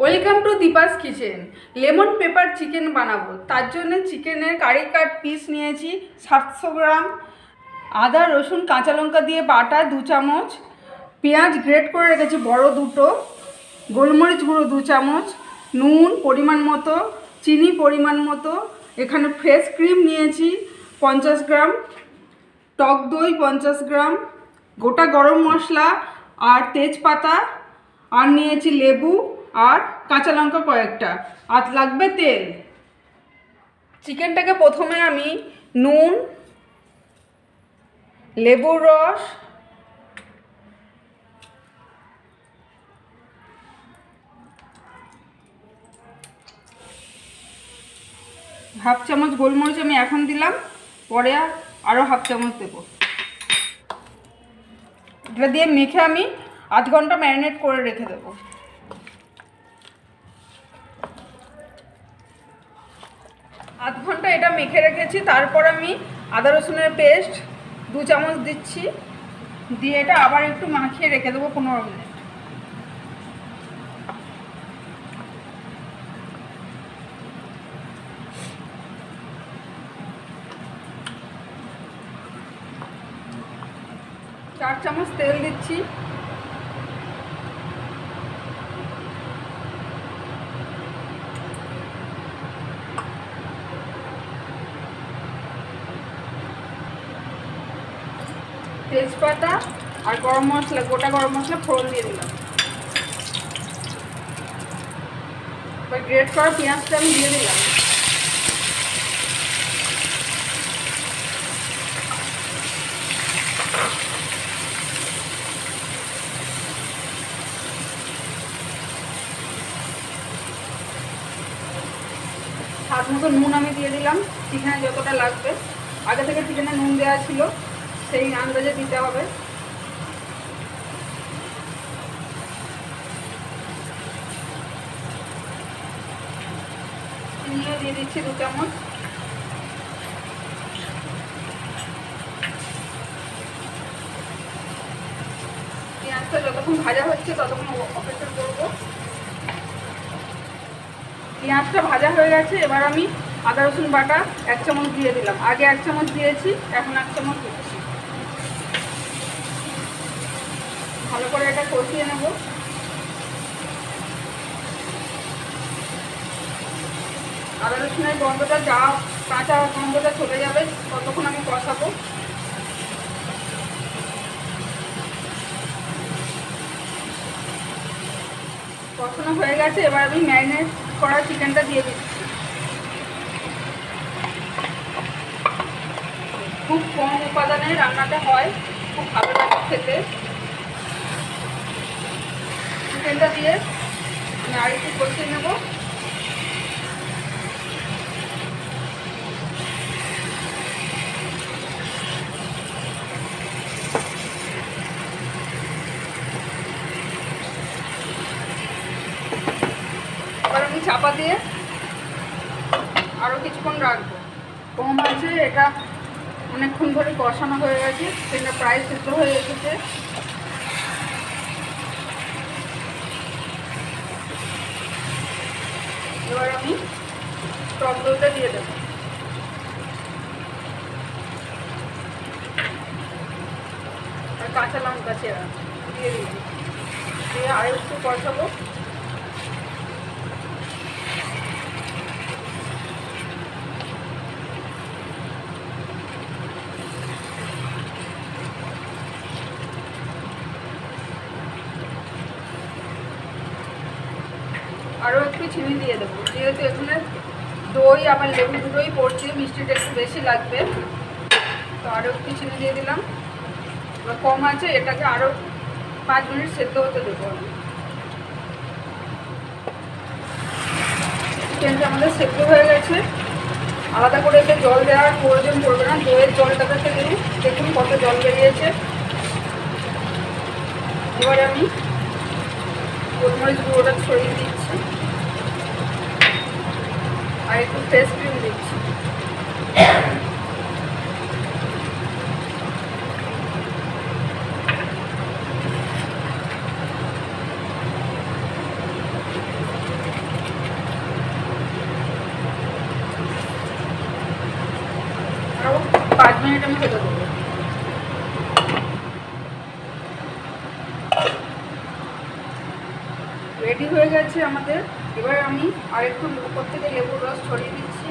Welcome to Deepa's kitchen. Lemon pepper chicken বানাবো, তার জন্য চিকেনের কারি কাট পিস নিয়েছি 700 গ্রাম, আদা রসুন কাঁচা লঙ্কা দিয়ে বাটা 2 চামচ, পেঁয়াজ গ্রেট করে রেখেছি বড় দুটো, গোলমরিচ গুঁড়ো 2 চামচ, নুন পরিমাণ মতো, চিনি পরিমাণ মতো, এখানে ফ্রেশ ক্রিম নিয়েছি 50 গ্রাম, টক দই 50 গ্রাম, গোটা গরম মশলা আর তেজপাতা, আর নিয়েছি লেবু আর কাঁচা লঙ্কা কয়েকটা, আর লাগবে তেল। চিকেনটাকে প্রথমে আমি নুন, লেবুর রস, হাফ চামচ গোলমরিচ আমি এখন দিলাম, পরে আরও হাফ চামচ দেবো। এটা দিয়ে মেখে আমি আধ ঘন্টা ম্যারিনেট করে রেখে দেবো। আধ ঘন্টা এটা মেখে রেখেছি, তারপর আমি আদা রসুনের পেস্ট 2 চামচ দিচ্ছি, দিয়ে এটা আবার একটু মাখিয়ে রেখে দেবো 15 মিনিট। চার চামচ তেল দিচ্ছি, তেজপাতা আর গরম মশলা, গোটা গরম মশলা ফোড়ন দিয়ে দিলাম। এবার গ্রেট করা পেঁয়াজটা আমি দিয়ে দিলাম। স্বাদ মতো নুন আমি দিয়ে দিলাম, চিকেনে যতটা লাগবে। আগে থেকে চিকেনে নুন দেওয়া ছিল, সেই আন্দাজে দিতে হবে। চিনিও দিয়ে দিচ্ছি 2 চামচ। পেঁয়াজটা যতক্ষণ ভাজা হচ্ছে ততক্ষণ অপেক্ষা করবো। পেঁয়াজটা ভাজা হয়ে গেছে, এবার আমি আদা রসুন বাটা 1 চামচ দিয়ে দিলাম। আগে 1 চামচ দিয়েছি, এখন 1 চামচ দিচ্ছি। ভালো করে এটা কষিয়ে নেব। আদা রসুনের গন্ধটা যা কাঁচা গন্ধটা চলে যাবে ততক্ষণ আমি কষাবো। কষানো হয়ে গেছে, এবার আমি ম্যারিনেট করা চিকেনটা দিয়ে দিচ্ছি। খুব কম উপাদানে রান্নাটা হয়, খুব ভালো লাগে খেতে। চিকেনটা দিয়ে আমি আর একটু কষিয়ে নেব। এবার আমি চাপা দিয়ে আরও কিছুক্ষণ রাখবো। কম আছে, এটা অনেকক্ষণ ধরে কষানো হয়ে গেছে, চিকেনটা প্রায় সিদ্ধ হয়ে এসেছে। এবার আমি টক দইটা দিয়ে দেবো আর কাঁচা লঙ্কা চেরা দিয়ে দিলাম, দিয়ে আর একটু কষাবো। আরও একটু চিনি দিয়ে দেবো, যেহেতু এখানে দই আবার লেবু দুটোই পড়ছে, মিষ্টিটা একটু বেশি লাগবে, তো আরও একটু চিনি দিয়ে দিলাম। এবার কম আছে, এটাকে আরও 5 মিনিট সেদ্ধ হতে দেবো আমি। চিকেনটা আমাদের সেদ্ধ হয়ে গেছে, আলাদা করে এতে জল দেওয়ার প্রয়োজন পড়বে না। দইয়ের জলটাকে থেকে দেখুন কত জল বেরিয়েছে। এবারে আমি গোলমরিচ গুঁড়োটা ছড়িয়ে দিচ্ছি আর একটু ফ্রেশ ক্রিম দিচ্ছি। মিনিট আমি হতে দেবো। রেডি হয়ে গেছে আমাদের। এবার আমি আরেকটু উপর থেকে লেবুর রস ছড়িয়ে দিচ্ছি।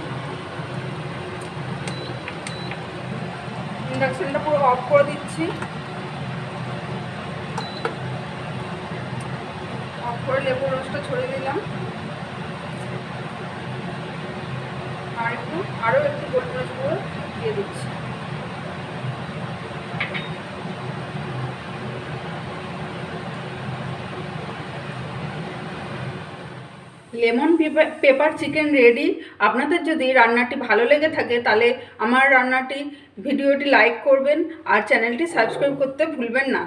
ইন্ডাকশনটা পুরো অফ করে দিচ্ছি। অফ করে লেবুর রসটা ছড়িয়ে দিলাম। আরও একটু গোলমরিচ গুঁড়ো দিয়ে দিচ্ছি। Lemon pepper chicken ready. আপনাদের যদি রান্নাটি ভালো লেগে থাকে তাহলে আমার ভিডিওটি লাইক করবেন আর চ্যানেলটি সাবস্ক্রাইব করতে ভুলবেন না।